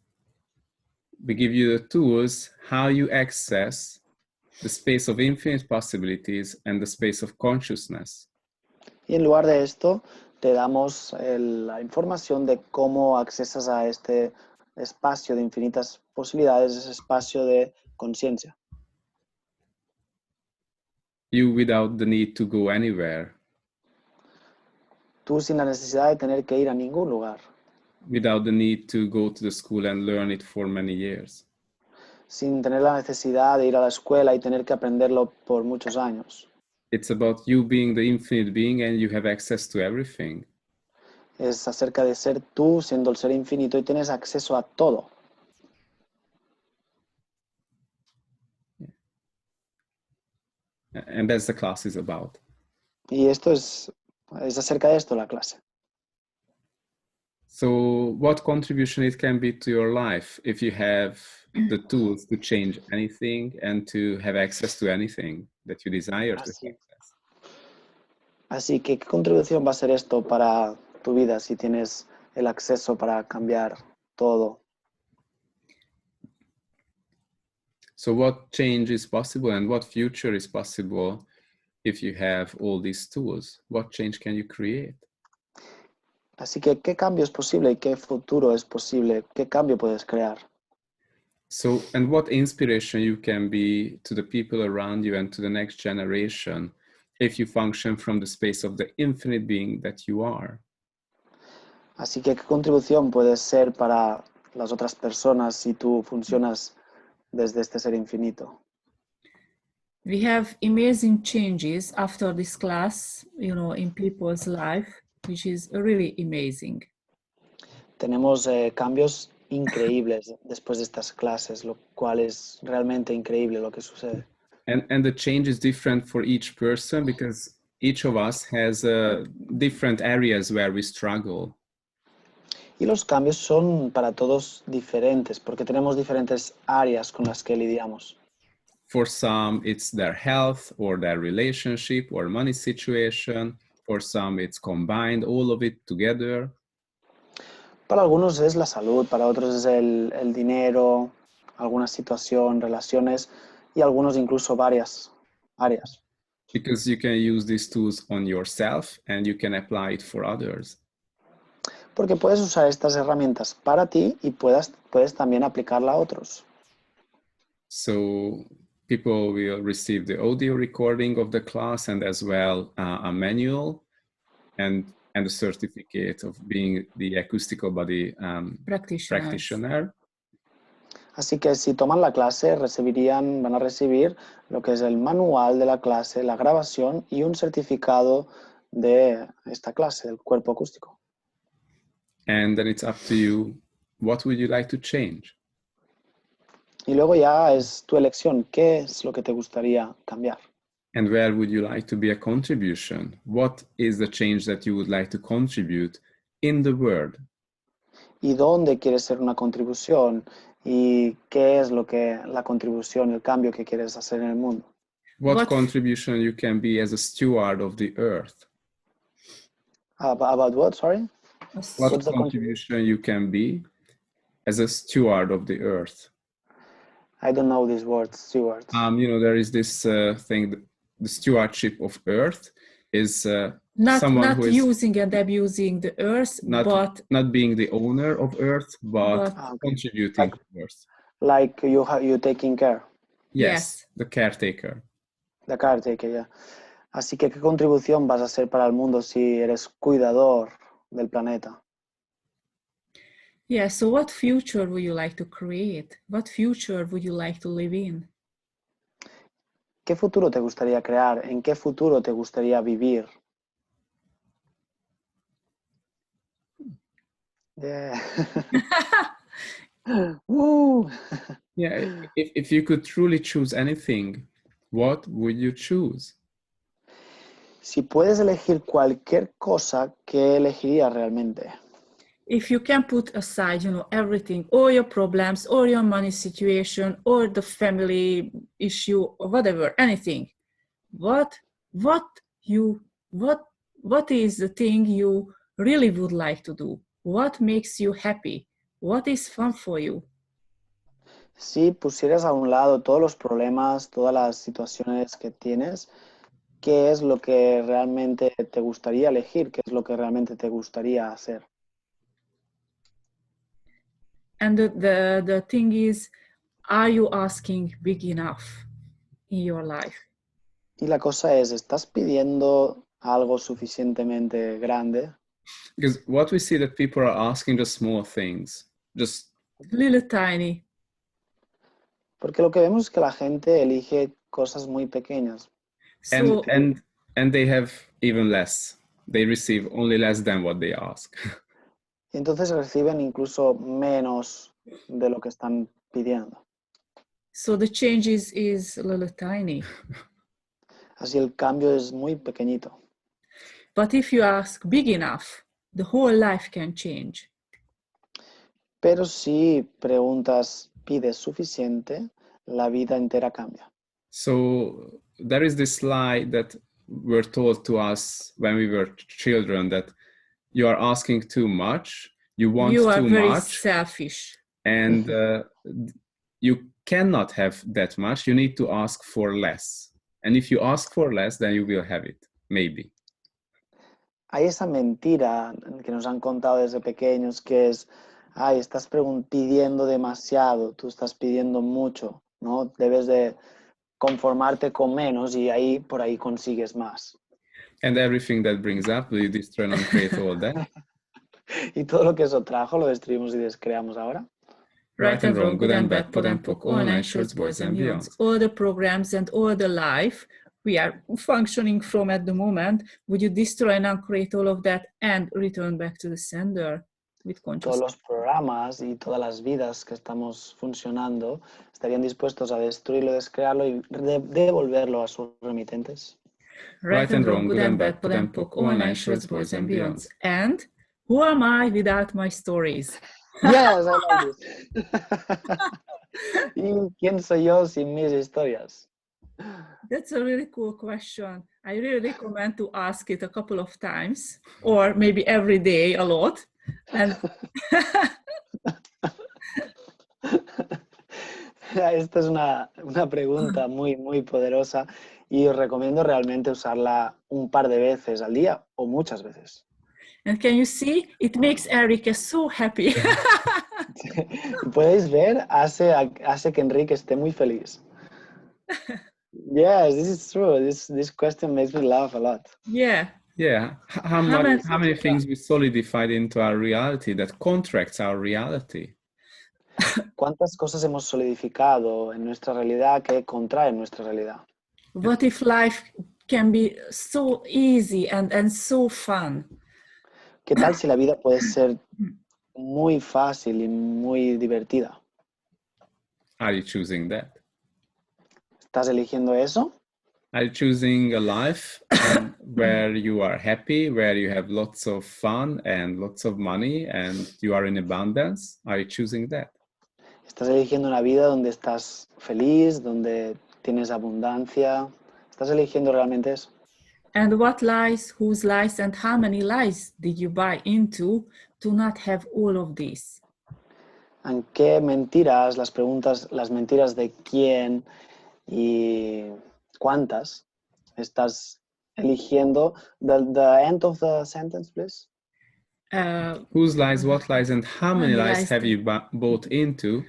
we give you the tools how you access the space of infinite possibilities and the space of consciousness. Y en lugar de esto, te damos la información de cómo accesas a este espacio de infinitas posibilidades, ese espacio de conciencia. You without the need to go anywhere. Tú sin la necesidad de tener que ir a ningún lugar. Without the need to go to the school and learn it for many years. Sin tener la necesidad de ir a la escuela y tener que aprenderlo por muchos años. It's about you being the infinite being and you have access to everything. Es acerca de ser tú siendo el ser infinito y tienes acceso a todo. And that's the class is about. Y esto es acerca de esto la clase. So what contribution it can be to your life if you have the tools to change anything and to have access to anything that you desire to access? Así que, ¿qué contribución va a ser esto para tu vida si tienes el acceso para cambiar todo? So what change is possible and what future is possible if you have all these tools? What change can you create? Así que, ¿qué cambio es posible y qué futuro es posible? ¿Qué cambio puedes crear? So, and what inspiration you can be to the people around you and to the next generation if you function from the space of the infinite being that you are. Así que, ¿qué contribución puedes ser para las otras personas si tú funcionas desde este ser infinito? We have amazing changes after this class, you know, in people's life, which is really amazing. Tenemos cambios increíbles después de estas clases, lo cual es realmente increíble lo que sucede. And the change is different for each person because each of us has different areas where we struggle. Y los cambios son para todos diferentes, porque tenemos diferentes áreas con las que lidiamos. For some, it's their health or their relationship or money situation. For some, it's combined, all of it together. Para algunos es la salud, para otros es el dinero, alguna situación, relaciones y algunos incluso varias áreas. Because you can use these tools on yourself and you can apply it for others. Porque puedes usar estas herramientas para ti y puedes también aplicarla a otros. So people will receive the audio recording of the class and as well a manual and a certificate of being the acoustical body practitioner. Así que si toman la clase, van a recibir lo que es el manual de la clase, la grabación y un certificado de esta clase, del cuerpo acústico. And then it's up to you, what would you like to change? Y luego ya es tu elección, ¿qué es lo que te gustaría cambiar? And where would you like to be a contribution? What is the change that you would like to contribute in the world? ¿Y dónde quieres ser una contribución? ¿Y qué es lo que la contribución, el cambio que quieres hacer en el mundo? What contribution you can be as a steward of the earth? About what, sorry? What contribution you can be as a steward of the earth? I don't know these words, steward. You know, there is this thing, the stewardship of earth is not who is using and abusing the earth, but not being the owner of earth, but contributing to earth. Like you taking care. Yes, the caretaker. The caretaker, yeah. Así que, ¿qué contribución vas a hacer para el mundo si eres cuidador del planeta? Yeah, so what future would you like to create? What future would you like to live in? ¿Qué futuro te gustaría crear? ¿En qué futuro te gustaría vivir? Yeah. Woo. Yeah, if you could truly choose anything, what would you choose? Si puedes elegir cualquier cosa, ¿qué elegirías realmente? If you can put aside, you know, everything, all your problems, or your money situation, or the family issue, or whatever, anything, what is the thing you really would like to do? What makes you happy? What is fun for you? Si pusieras a un lado todos los problemas, todas las situaciones que tienes, ¿qué es lo que realmente te gustaría elegir? ¿Qué es lo que realmente te gustaría hacer? And the thing is, are you asking big enough in your life? Y la cosa es, ¿estás pidiendo algo suficientemente grande? Because what we see that people are asking just small things, just little tiny. Porque lo que vemos es que la gente elige cosas muy pequeñas. So, and they have even less. They receive only less than what they ask. Y entonces reciben incluso menos de lo que están pidiendo. So the change is a little tiny. Así el cambio es muy pequeñito. But if you ask big enough, the whole life can change. Pero si preguntas, pides suficiente, la vida entera cambia. So there is this lie that we're told to us when we were children that you are asking too much, you want too much. You are very selfish. And you cannot have that much, you need to ask for less. And if you ask for less, then you will have it, maybe. Hay esa mentira que nos han contado desde pequeños que es, estás pidiendo demasiado, tú estás pidiendo mucho, ¿no? Debes de conformarte con menos y por ahí consigues más. And everything that brings up, will you destroy and create all that? Y todo lo que eso trajo, lo destruimos y descreamos ahora. Right and wrong, good and bad, pod and poc, all night shirts, boys and beyonds. All the programs and all the life we are functioning from at the moment, would you destroy and uncreate all of that and return back to the sender with consciousness? Todos los programas y todas las vidas que estamos funcionando estarían dispuestos a destruirlo, descrearlo y devolverlo a sus remitentes. Right and wrong, good and bad, pod and poc, online shorts, boys and beyonds. And who am I without my stories? Yes, I like this. ¿Y quién soy yo sin mis historias? That's a really cool question. I really recommend to ask it a couple of times, or maybe every day a lot. And Esta es una pregunta muy, muy poderosa y os recomiendo realmente usarla un par de veces al día o muchas veces. And can you see? It makes Enric so happy. Podéis ver, hace que Enric esté muy feliz. Yes, this is true. This question makes me laugh a lot. Yeah. Yeah. How many things we solidified into our reality that contracts our reality? ¿Cuántas cosas hemos solidificado en nuestra realidad que contraen nuestra realidad? What if life can be so easy and so fun? ¿Qué tal si la vida puede ser muy fácil y muy divertida? Are you choosing that? ¿Estás eligiendo eso? Are you choosing a life where you are happy, where you have lots of fun and lots of money and you are in abundance? Are you choosing that? ¿Estás eligiendo una vida donde estás feliz, donde tienes abundancia? ¿Estás eligiendo realmente eso? And what lies, whose lies, and how many lies did you buy into to not have all of this? ¿En qué mentiras, las mentiras de quién y cuántas estás eligiendo? The end of the sentence, please. Whose lies, what lies, and how many lies have you bought into?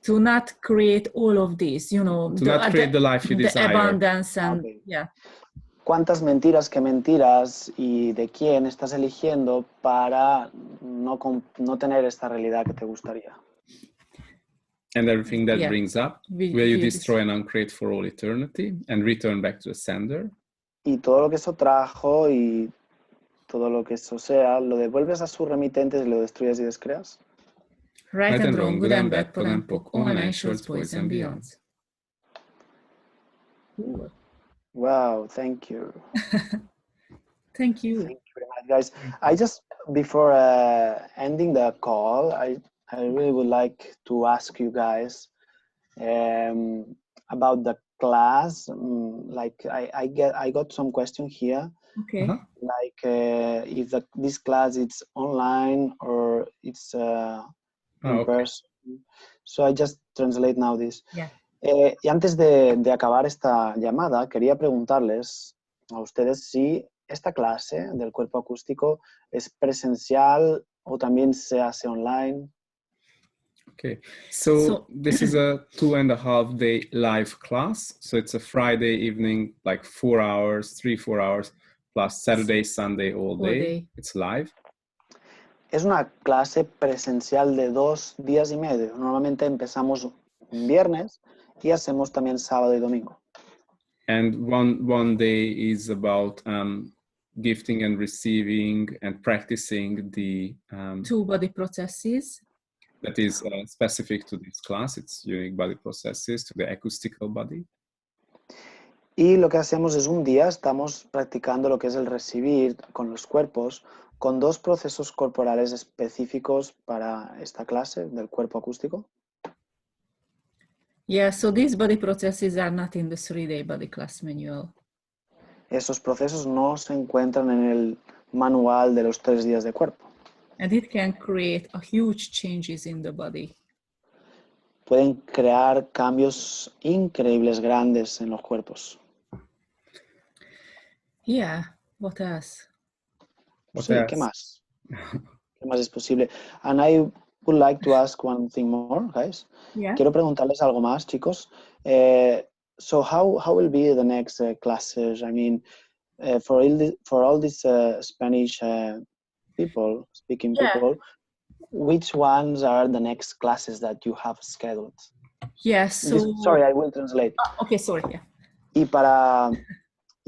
To not create all of this, you know. To not create the life you desire. The abundance and, Okay. yeah. ¿Cuántas mentiras, qué mentiras y de quién estás eligiendo para no tener esta realidad que te gustaría? And everything that brings up, will you destroy and uncreate for all eternity and return back to the sender? Y todo lo que eso trajo y todo lo que eso sea, ¿lo devuelves a sus remitentes y lo destruyes y descreas? Right and wrong, good and bad, pod and poc, online shorts, boys and beyonds. Wow, thank you. Thank you. Thank you very much, guys. I just, before ending the call, I really would like to ask you guys about the class. Like I got some question here. Okay. Like if this class is online or it's in person. So I just translate now this. Yeah. Y antes de acabar esta llamada, quería preguntarles a ustedes si esta clase del cuerpo acústico es presencial o también se hace online. Okay, so this is a 2.5 day live class. So it's a Friday evening, like 4 hours, 3-4 hours, plus Saturday, Sunday, all day. It's live. Es una clase presencial de 2 días y medio. Normalmente empezamos un viernes y hacemos también sábado y domingo. And one day is about gifting and receiving and practicing the 2 body processes. That is specific to this class. It's unique body processes to the acoustical body. Y lo que hacemos es un día estamos practicando lo que es el recibir con los cuerpos con 2 procesos corporales específicos para esta clase del cuerpo acústico. Yeah, so these body processes are not in the 3-day body class manual. Esos procesos no se encuentran en el manual de los 3 días de cuerpo. And it can create a huge changes in the body. Pueden crear cambios increíbles, grandes en los cuerpos. Yeah, what else? Sí, ¿qué más? ¿Qué más es posible? And I would like to ask one thing more, guys. Yeah. Quiero preguntarles algo más, chicos. So how will be the next classes? I mean, for all these Spanish people, speaking people, which ones are the next classes that you have scheduled? Yes. So sorry, I will translate. Okay, sorry. Yeah. Y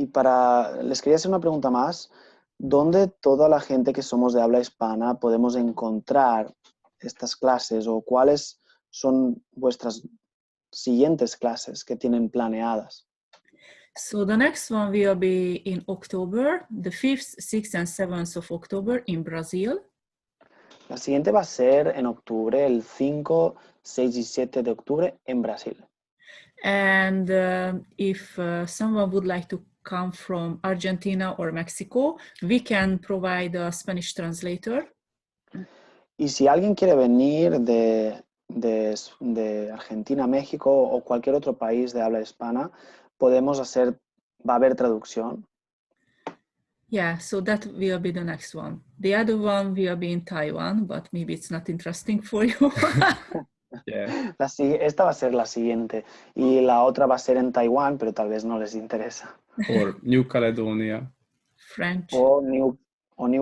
para les quería hacer una pregunta más. ¿Dónde toda la gente que somos de habla hispana podemos encontrar estas clases o cuáles son vuestras siguientes clases que tienen planeadas? So the next one will be in October, the 5th, 6th and 7th of October in Brazil. La siguiente va a ser en octubre, el 5, 6 y 7 de octubre en Brasil. And if someone would like to come from Argentina or Mexico, we can provide a Spanish translator. Y si alguien quiere venir de Argentina, México o cualquier otro país de habla hispana, va a haber traducción. Yeah, so that will be the next one. The other one will be in Taiwan, but maybe it's not interesting for you. Yeah. Esta va a ser la siguiente. Y la otra va a ser en Taiwán, pero tal vez no les interesa. Or New Caledonia. French. O New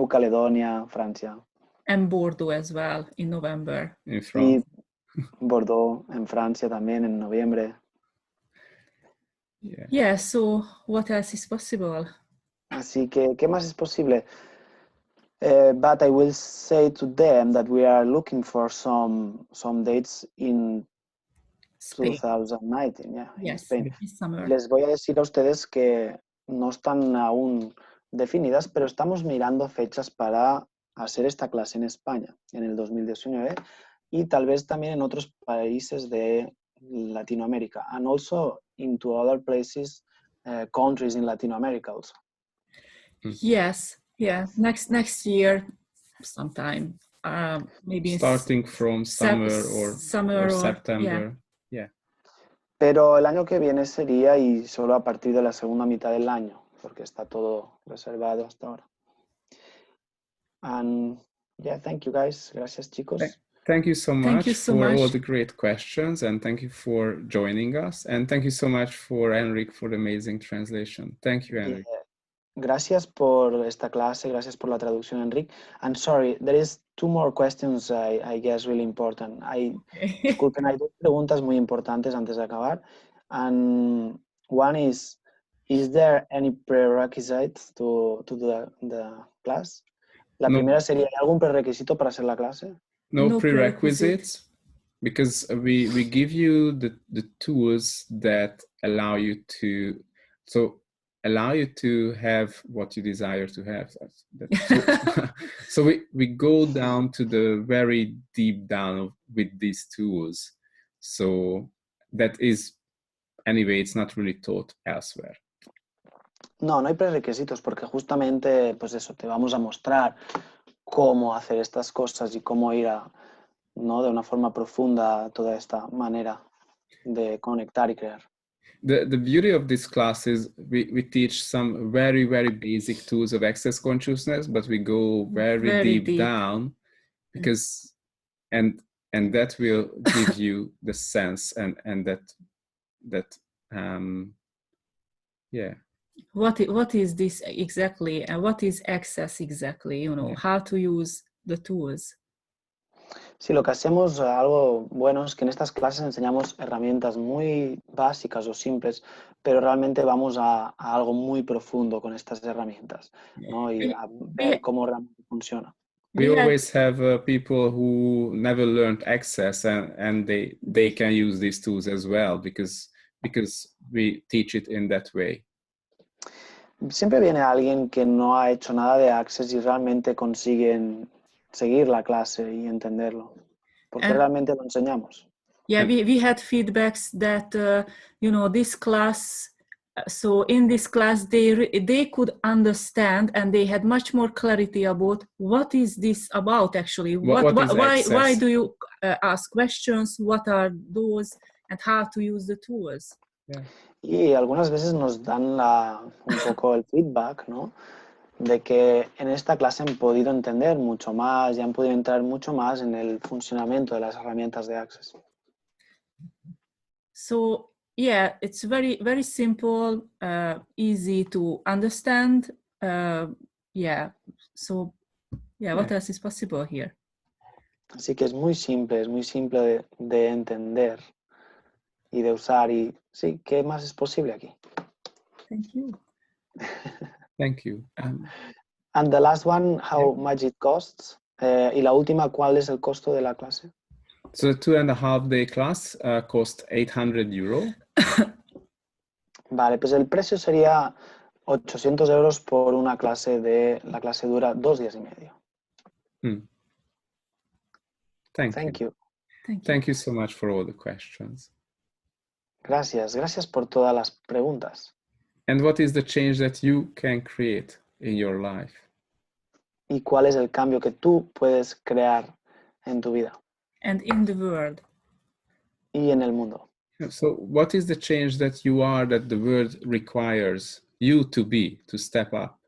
Caledonia, Francia. And Bordeaux as well in November. In France. Y Bordeaux en Francia también en noviembre. Yeah. Yeah, so what else is possible? Así que, ¿qué más es posible? But I will say to them that we are looking for some dates in Spain. 2019, yeah, Yes, in Spain. in summer. Les voy a decir a ustedes que no están aún definidas, pero estamos mirando fechas para hacer esta clase en España en el 2019 y tal vez también en otros países de Latinoamérica, and also into other places, countries in Latin America also. Yes, yeah, next year sometime, maybe Starting from summer or September. Yeah. Pero el año que viene sería y solo a partir de la segunda mitad del año, porque está todo reservado hasta ahora. And yeah, thank you guys. Gracias, chicos. Thank you so much so for much. all the great questions, and thank you for joining us. And thank you so much for Enric for the amazing translation. Thank you, Enric. Gracias por esta clase, gracias por la traducción, Enric. And sorry, there is 2 more questions, I guess, really important. Disculpen, hay 2 preguntas muy importantes antes de acabar. And one is there any prerequisites to do the class? La primera sería, ¿hay algún prerequisito para hacer la clase? No prerequisites, because we give you the tools that allow you to have what you desire to have. So we go down to the very deep down with these tools. So that is, anyway, it's not really taught elsewhere. No hay prerequisitos porque justamente, pues eso, te vamos a mostrar cómo hacer estas cosas y cómo ir de una forma profunda a toda esta manera de conectar y crear. The beauty of this class is we teach some very, very basic tools of access consciousness, but we go very deep down because, and that will give you the sense and that yeah. What is this exactly, and what is access exactly? How to use the tools. Sí, lo que hacemos, algo bueno, es que en estas clases enseñamos herramientas muy básicas o simples, pero realmente vamos a algo muy profundo con estas herramientas, ¿no? Y a ver cómo realmente funciona. We always have people who never learned access and they can use these tools as well because we teach it in that way. Siempre viene alguien que no ha hecho nada de access y realmente consiguen seguir la clase y entenderlo, porque realmente lo enseñamos. Yeah, we had feedbacks that this class. So in this class, they could understand and they had much more clarity about what is this about actually. Why do you ask questions? What are those, and how to use the tools? Yeah. Y algunas veces nos dan un poco el feedback, ¿no? De que en esta clase han podido entender mucho más y han podido entrar mucho más en el funcionamiento de las herramientas de Access. So yeah, it's very, very simple, easy to understand. Yeah. So yeah, what else is possible here? Así que es muy simple de entender y de usar. Y sí, ¿qué más es posible aquí? Thank you. Thank you. And the last one, how much it costs? Y la última, ¿cuál es el costo de la clase? So the 2.5-day class cost €800. Vale, pues el precio sería 800 euros por una clase la clase dura 2 días y medio. Thank you. Thank you so much for all the questions. Gracias por todas las preguntas. And what is the change that you can create in your life? ¿Y cuál es el cambio que tú puedes crear en tu vida? And in the world. Y en el mundo. So what is the change that you are that the world requires you to be, to step up?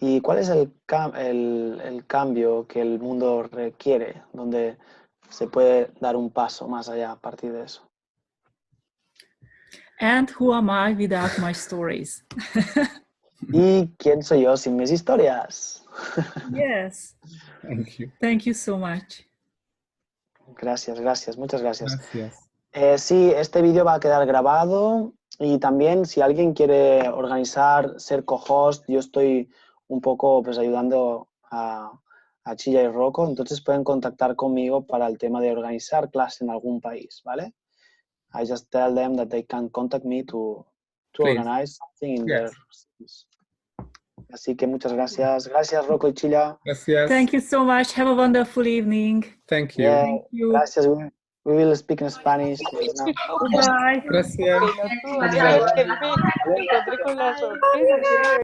¿Y cuál es el cambio que el mundo requiere, donde se puede dar un paso más allá a partir de eso? And who am I without my stories? ¿Y quién soy yo sin mis historias? Yes. Thank you. Thank you so much. Gracias, muchas gracias. Gracias. Sí, este vídeo va a quedar grabado y también si alguien quiere organizar, ser co-host, yo estoy un poco pues ayudando a Csilla y Rocco, entonces pueden contactar conmigo para el tema de organizar clase en algún país, ¿vale? I just tell them that they can contact me to organize something in their cities. Así que muchas gracias. Gracias, Rocco y Csilla. Gracias. Thank you so much. Have a wonderful evening. Thank you. Yeah, Thank you. gracias. We will speak in Spanish. Bye. Gracias. Ay, Enric, me encontré con la sorpresa.